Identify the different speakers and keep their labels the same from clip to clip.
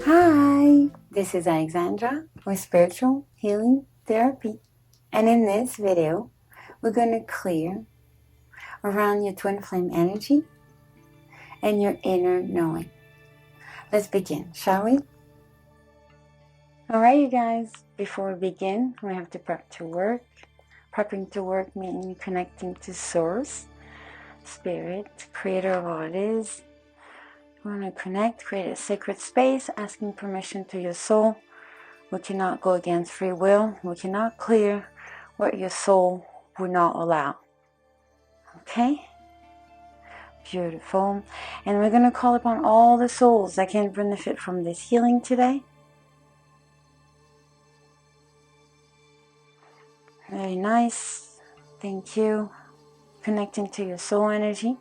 Speaker 1: Hi, this is Alexandra with Spiritual Healing Therapy. And in this video, we're going to clear around your twin flame energy and your inner knowing. Let's begin, shall we? Alright, you guys, before we begin, we have to prep to work. Prepping to work meaning connecting to Source, Spirit, Creator of all it is. We want to connect, create a sacred space, asking permission to your soul. We cannot go against free will. We cannot clear what your soul would not allow. Okay? Beautiful. And we're going to call upon all the souls that can benefit from this healing today. Very nice. Thank you. Connecting to your soul energy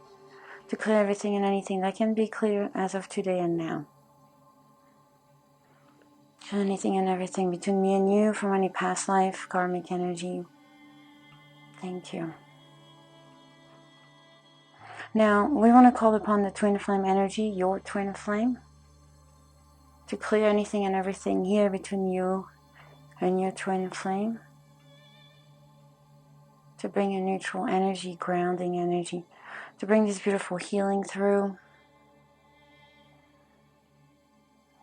Speaker 1: to clear everything and anything that can be clear as of today and now. Anything and everything between me and you from any past life, karmic energy. Thank you. Now, we want to call upon the twin flame energy, your twin flame, to clear anything and everything here between you and your twin flame. To bring a neutral energy, grounding energy, to bring this beautiful healing through.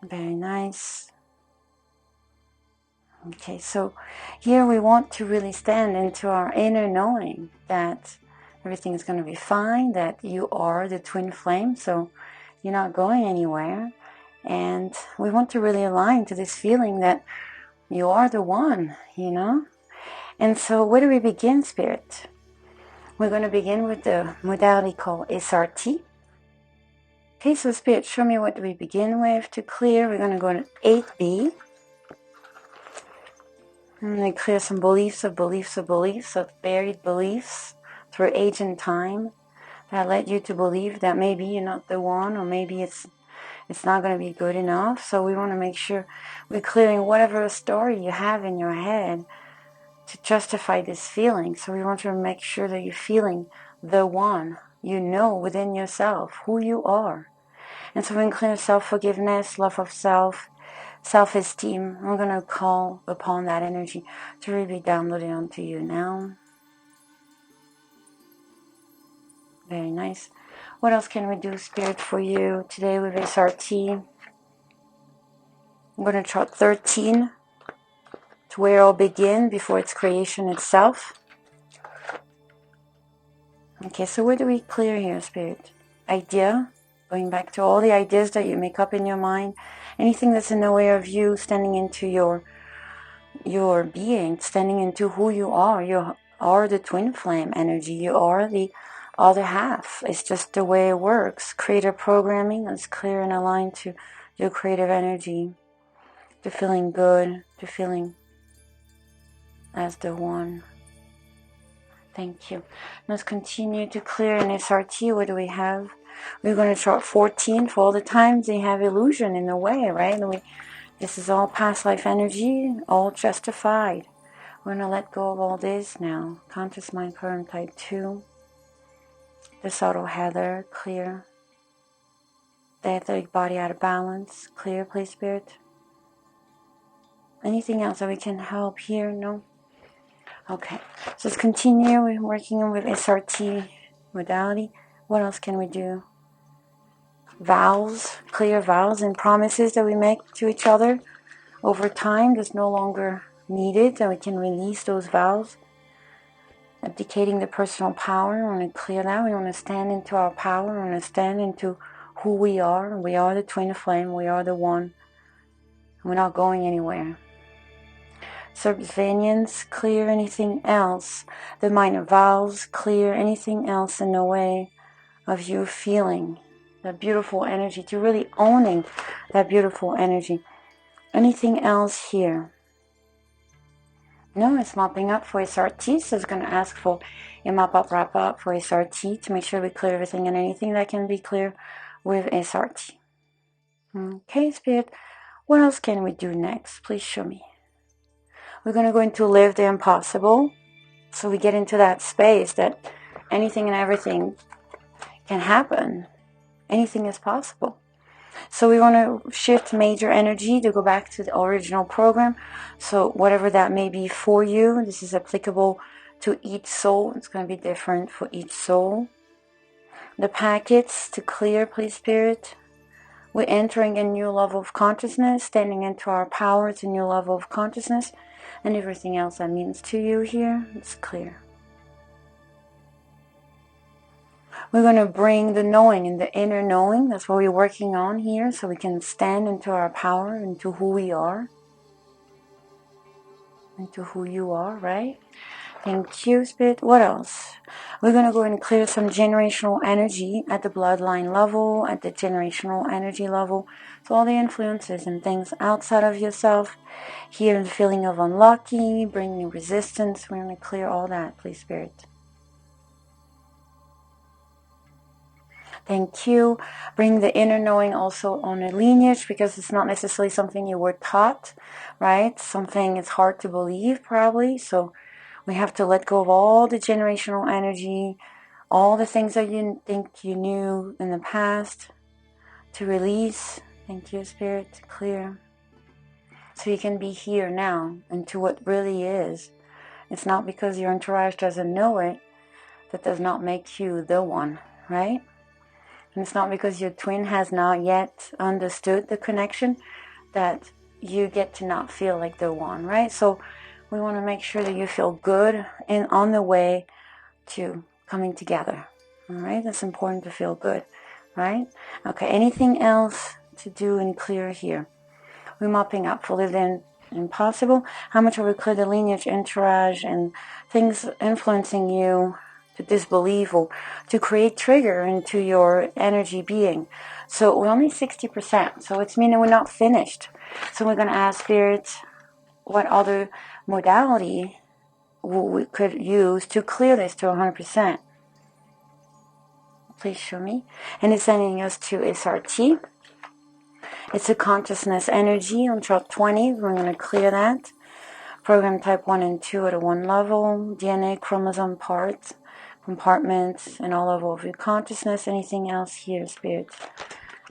Speaker 1: Very nice. Okay, so here we want to really stand into our inner knowing that everything is going to be fine, that you are the twin flame, so you're not going anywhere. And we want to really align to this feeling that you are the one, you know? And so where do we begin, Spirit? We're going to begin with the modality called SRT. Okay, so Spirit, show me what do we begin with to clear. We're going to go to 8B. I'm going to clear some beliefs of buried beliefs through age and time that led you to believe that maybe you're not the one, or maybe it's not going to be good enough. So we want to make sure we're clearing whatever story you have in your head to justify this feeling. So we want to make sure that you're feeling the one, you know within yourself who you are. And so we can clear self-forgiveness, love of self, self-esteem. I'm going to call upon that energy to really be downloaded onto you now. Very nice. What else can we do, Spirit, for you today with SRT? I'm going to chart 13 to where it'll begin before its creation itself. Okay, so where do we clear here, Spirit? Idea, going back to all the ideas that you make up in your mind. Anything that's in the way of you standing into your being, standing into who you are. You are the twin flame energy. You are the other half. It's just the way it works. Creator programming is clear and aligned to your creative energy, to feeling good, to feeling as the one. Thank you. Let's continue to clear in SRT. What do we have? We're going to chart 14 for all the times they have illusion in the way, right? This is all past life energy, all justified. We're going to let go of all this now. Conscious mind current type 2. The subtle heather, clear. The etheric body out of balance, clear, please, Spirit. Anything else that we can help here? No? Okay. So let's continue. We're working with SRT modality. What else can we do? Vows, clear vows and promises that we make to each other over time that's no longer needed, that we can release those vows. Abdicating the personal power, we want to clear that. We want to stand into our power. We want to stand into who we are. We are the twin flame. We are the one. We're not going anywhere. Subservience, clear anything else. The minor vows, clear anything else in the way of you feeling that beautiful energy, to really owning that beautiful energy. Anything else here? No, it's mopping up for SRT, so it's going to ask for a mop up, wrap up for SRT to make sure we clear everything and anything that can be clear with SRT. Okay, Spirit, what else can we do next? Please show me. We're going to go into live the impossible, so we get into that space that anything and everything can happen. Anything is possible. So we want to shift major energy to go back to the original program. So whatever that may be for you, this is applicable to each soul. It's going to be different for each soul. The packets to clear, please, Spirit. We're entering a new level of consciousness, standing into our power. It's a new level of consciousness. And everything else that means to you here, it's clear. We're going to bring the knowing and the inner knowing. That's what we're working on here, so we can stand into our power, into who we are, into who you are, right? Thank you, Spirit. What else? We're going to go and clear some generational energy at the bloodline level, at the generational energy level. So all the influences and things outside of yourself. Here, the feeling of unlocking, bringing resistance. We're going to clear all that, please, Spirit. Thank you. Bring the inner knowing also on a lineage, because it's not necessarily something you were taught, right? Something it's hard to believe, probably. So we have to let go of all the generational energy, all the things that you think you knew in the past, to release. Thank you, Spirit, to clear. So you can be here now and to what really is. It's not because your entourage doesn't know it that does not make you the one, right? And it's not because your twin has not yet understood the connection that you get to not feel like the one, right? So we want to make sure that you feel good and on the way to coming together, all right? That's important to feel good, right? Okay, anything else to do and clear here? We're mopping up for living impossible. How much have we cleared the lineage, entourage, and things influencing you to disbelieve or to create trigger into your energy being? So we're only 60%. So it's meaning we're not finished. So we're going to ask Spirit what other modality we could use to clear this to 100%. Please show me. And it's sending us to SRT. It's a consciousness energy on chart 20. We're going to clear that. Program type 1 and 2 at a 1 level. DNA, chromosome parts, compartments, and all level of your consciousness. Anything else here, Spirit?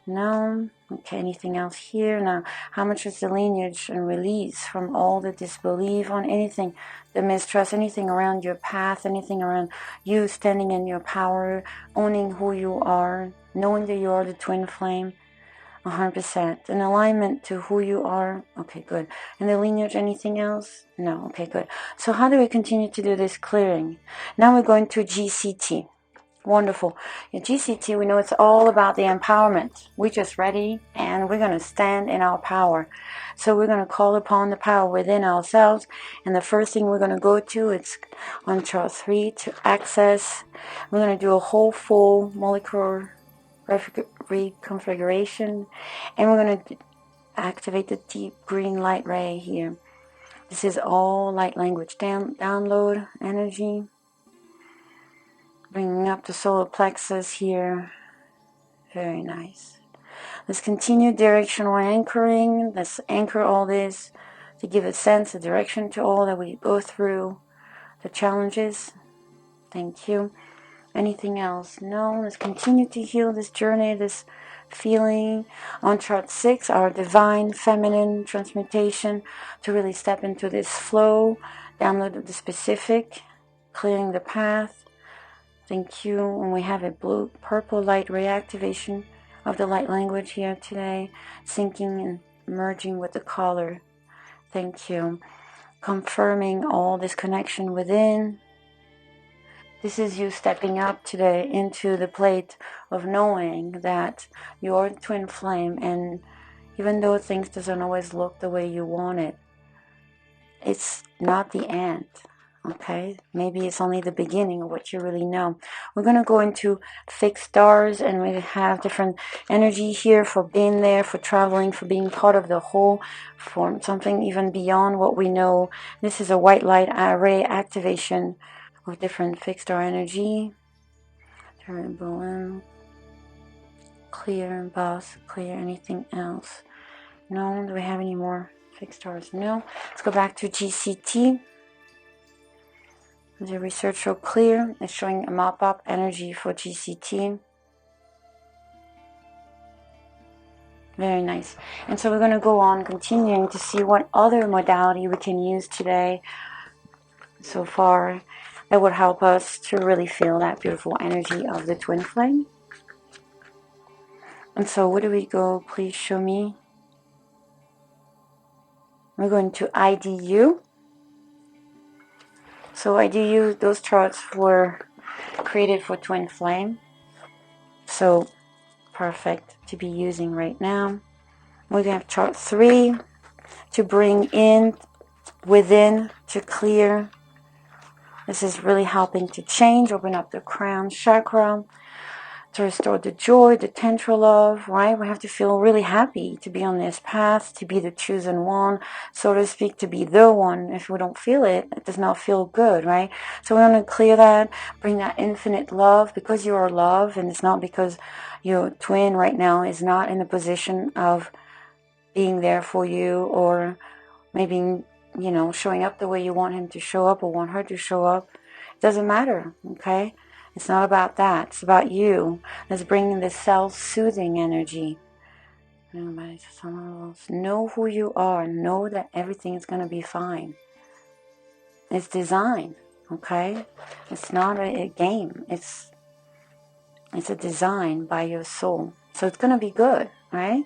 Speaker 1: No. Okay, anything else here? Now, how much is the lineage and release from all the disbelief on anything, the mistrust, anything around your path, anything around you standing in your power, owning who you are, knowing that you are the twin flame? 100%. In alignment to who you are? Okay, good. And the lineage, anything else? No. Okay, good. So how do we continue to do this clearing? Now we're going to GCT. Wonderful. In GCT, we know it's all about the empowerment. We're just ready and we're going to stand in our power. So we're going to call upon the power within ourselves. And the first thing we're going to go to, it's on chart 3 to access. We're going to do a whole full molecular reconfiguration, and we're going to activate the deep green light ray here. This is all light language download energy, bringing up the solar plexus here. Very nice. Let's continue directional anchoring. Let's anchor all this to give a sense of direction to all that we go through, the challenges. Thank you. Anything else? No. Let's continue to heal this journey, this feeling. On chart 6, our divine feminine transmutation, to really step into this flow, download the specific, clearing the path. Thank you. And we have a blue purple light reactivation of the light language here today, syncing and merging with the color. Thank you. Confirming all this connection within. This is you stepping up today into the plate of knowing that you're a twin flame, and even though things doesn't always look the way you want it, it's not the end, okay? Maybe it's only the beginning of what you really know. We're going to go into fixed stars, and we have different energy here for being there, for traveling, for being part of the whole, for something even beyond what we know. This is a white light array activation of different fixed star energy. Turn balloon. Clear, boss, clear. Anything else? No. Do we have any more fixed stars? No. Let's go back to GCT. The research show clear. It's showing a mop-up energy for GCT. Very nice. And so we're going to go on continuing to see what other modality we can use today so far that would help us to really feel that beautiful energy of the twin flame. And so where do we go? Please show me. We're going to IDU. So IDU, those charts were created for twin flame. So perfect to be using right now. We're going to have chart 3 to bring in within, to clear. This is really helping to change, open up the crown chakra, to restore the joy, the tantra love, right? We have to feel really happy to be on this path, to be the chosen one, so to speak, to be the one. If we don't feel it, it does not feel good, right? So we want to clear that, bring that infinite love, because you are love, and it's not because your twin right now is not in a position of being there for you, or maybe, you know, showing up the way you want him to show up or want her to show up. It doesn't matter, okay? It's not about that. It's about you. It's bringing this self-soothing energy. Know who you are. Know that everything is going to be fine. It's designed, okay? It's not a game. It's a design by your soul. So it's going to be good, right?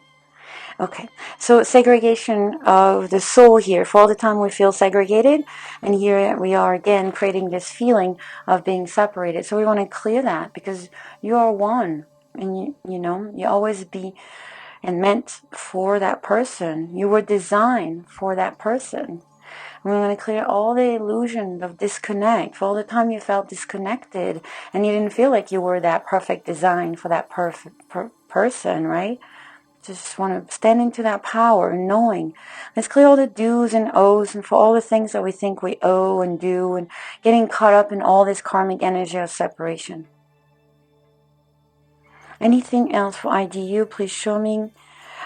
Speaker 1: Okay, so segregation of the soul here. For all the time we feel segregated, and here we are again creating this feeling of being separated. So we want to clear that, because you are one, and you know, you always be and meant for that person. You were designed for that person. And we want to clear all the illusion of disconnect. For all the time you felt disconnected, and you didn't feel like you were that perfect design for that perfect person, right? Just want to stand into that power and knowing. Let's clear all the do's and oh's, and for all the things that we think we owe and do, and getting caught up in all this karmic energy of separation. Anything else for IDU? Please show me.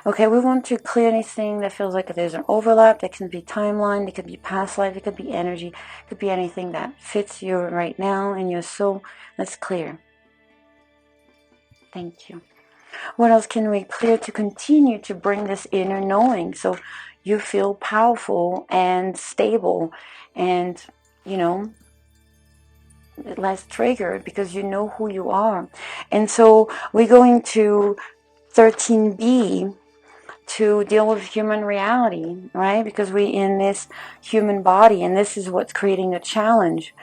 Speaker 1: Okay, we want to clear anything that feels like there's an overlap. That can be timeline, it could be past life, it could be energy, it could be anything that fits you right now in your soul. Let's clear. Thank you. What else can we clear to continue to bring this inner knowing, so you feel powerful and stable and, you know, less triggered, because you know who you are. And so we're going to 13B to deal with human reality, right? Because we're in this human body, and this is what's creating a challenge.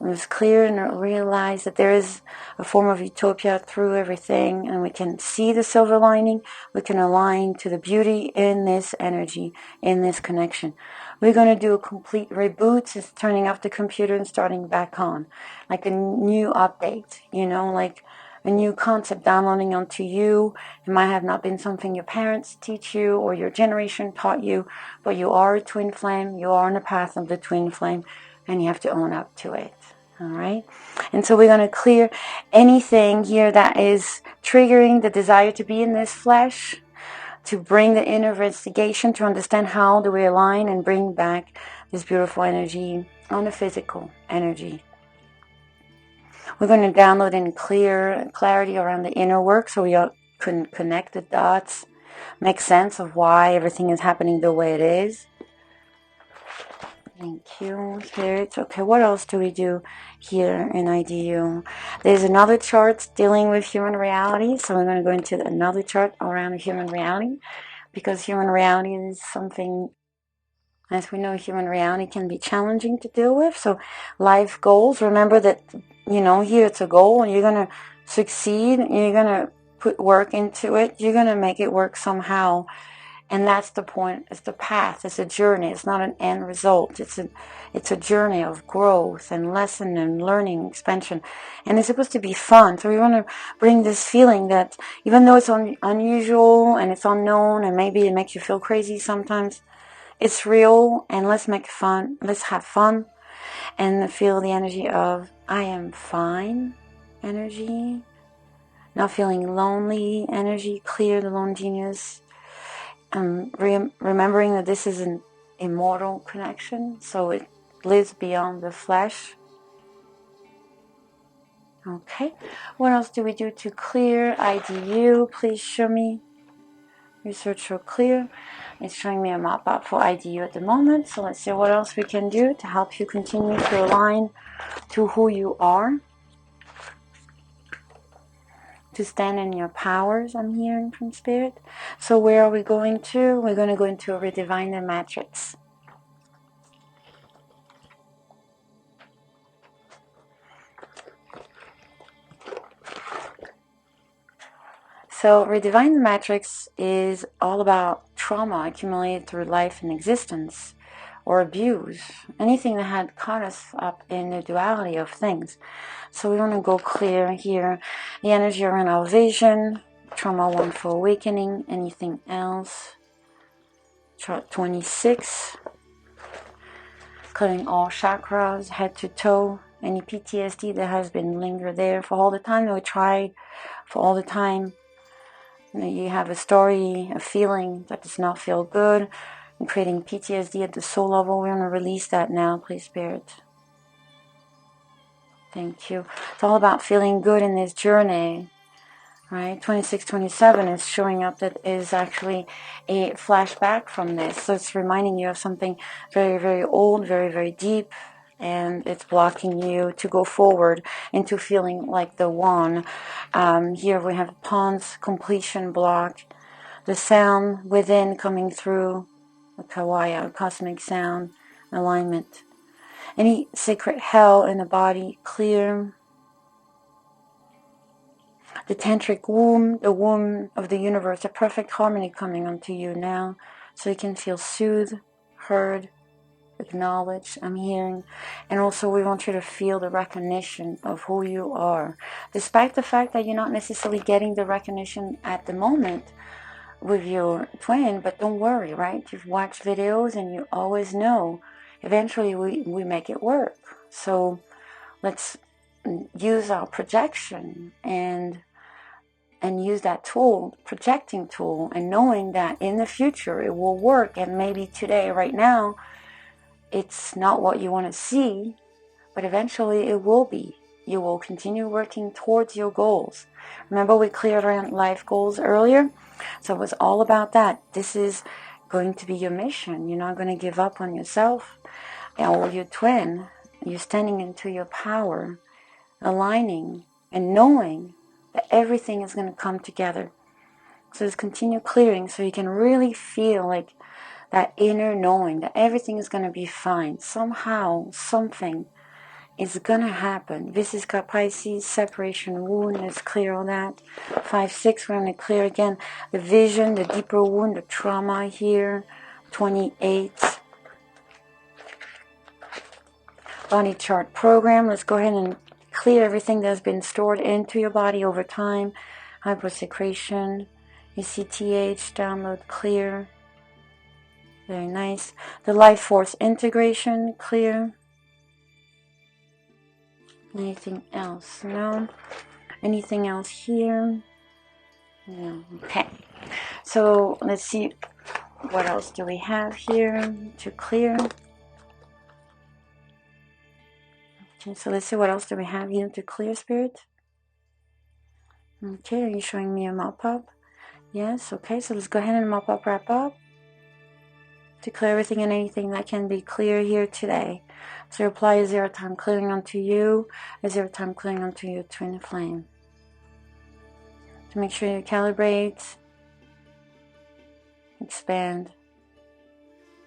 Speaker 1: It was clear and realize that there is a form of utopia through everything, and we can see the silver lining. We can align to the beauty in this energy, in this connection. We're going to do a complete reboot. It's turning off the computer and starting back on, like a new update, you know, like a new concept downloading onto you. It might have not been something your parents teach you or your generation taught you, but you are a twin flame. You are on the path of the twin flame, and you have to own up to it. All right. And so we're going to clear anything here that is triggering the desire to be in this flesh, to bring the inner investigation, to understand how do we align and bring back this beautiful energy on the physical energy. We're going to download and clear clarity around the inner work, so we can connect the dots, make sense of why everything is happening the way it is. Thank you, Spirit. Okay, what else do we do here in IDU? There's another chart dealing with human reality, so we're going to go into another chart around human reality, because human reality is something, as we know, human reality can be challenging to deal with. So life goals, remember that, you know, here it's a goal, and you're going to succeed, and you're going to put work into it. You're going to make it work somehow. And that's the point. It's the path. It's a journey. It's not an end result. It's a journey of growth and lesson and learning, expansion. And it's supposed to be fun. So we want to bring this feeling that even though it's unusual and it's unknown, and maybe it makes you feel crazy sometimes, it's real, and let's make it fun. Let's have fun and feel the energy of I am fine energy. Not feeling lonely energy. Clear the loneliness. Remembering that this is an immortal connection, so it lives beyond the flesh. Okay, what else do we do to clear IDU? Please show me. Research show clear. It's showing me a mop-up for IDU at the moment. So let's see what else we can do to help you continue to align to who you are. To stand in your powers, I'm hearing from Spirit. So where are we going to? We're going to go into a redefine the matrix. So redefine the matrix is all about trauma accumulated through life and existence, or abuse, anything that had caught us up in the duality of things. So we want to go clear here. The energy around elevation, trauma 1 for awakening, anything else. Chart 26. Clearing all chakras, head to toe. Any PTSD that has been lingered there for all the time that we tried, for all the time. You have a story, a feeling that does not feel good, and creating PTSD at the soul level. We're going to release that now, please, Spirit. Thank you. It's all about feeling good in this journey, right? 2627 is showing up that is actually a flashback from this. So it's reminding you of something very, very old, very, very deep, and it's blocking you to go forward into feeling like the one. Here we have pawns completion block, the sound within coming through, the kawaya, cosmic sound, alignment. Any sacred hell in the body, clear. The tantric womb, the womb of the universe, a perfect harmony coming onto you now, so you can feel soothed, heard, acknowledged, I'm hearing. And also we want you to feel the recognition of who you are. Despite the fact that you're not necessarily getting the recognition at the moment with your twin, but don't worry, right? You've watched videos and you always know eventually we make it work. So let's use our projection and use that tool, projecting tool, and knowing that in the future it will work. And maybe today, right now, it's not what you want to see, but eventually it will be. You will continue working towards your goals. Remember we cleared around life goals earlier? So it was all about that. This is going to be your mission. You're not going to give up on yourself or your twin. You're standing into your power, aligning and knowing that everything is going to come together. So just continue clearing so you can really feel like that inner knowing that everything is going to be fine. Somehow, something is going to happen. This is got Pisces, separation wound. Let's clear all that. 5-6, we're going to clear again the vision, the deeper wound, the trauma here. 28. Body chart program. Let's go ahead and clear everything that's been stored into your body over time. Hyposecretion, ECTH, download, clear. Very nice. The life force integration, clear. Anything else? No. Anything else here? No. Okay. So let's see. What else do we have here to clear? Okay, so let's see what else do we have here to clear, Spirit. Okay, are you showing me a mop-up? Yes, okay, so let's go ahead and mop-up, wrap up. To clear everything and anything that can be clear here today. So apply a 0-time clearing onto you, a 0-time clearing onto your twin flame. To make sure you calibrate, expand,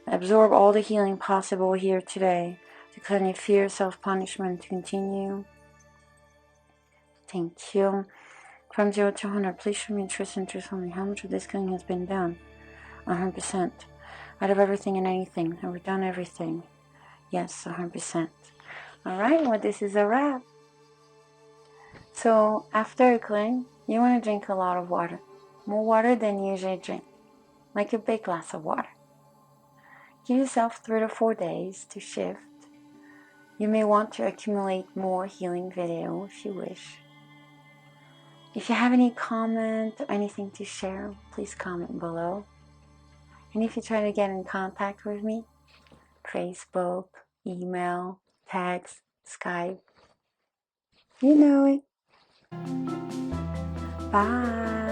Speaker 1: absorb all the healing possible here today. To clear any fear, self-punishment, to continue. Thank you. From 0 to 100, please show me interest only. How much of this clearing has been done? 100%. Out of everything and anything. Have we done everything? Yes, 100%. Alright, well, this is a wrap. So, after a clearing, you want to drink a lot of water. More water than you usually drink. Like a big glass of water. Give yourself 3 to 4 days to shift. You may want to accumulate more healing video if you wish. If you have any comment or anything to share, please comment below. And if you try to get in contact with me, Facebook, email, text, Skype, you know it. Bye.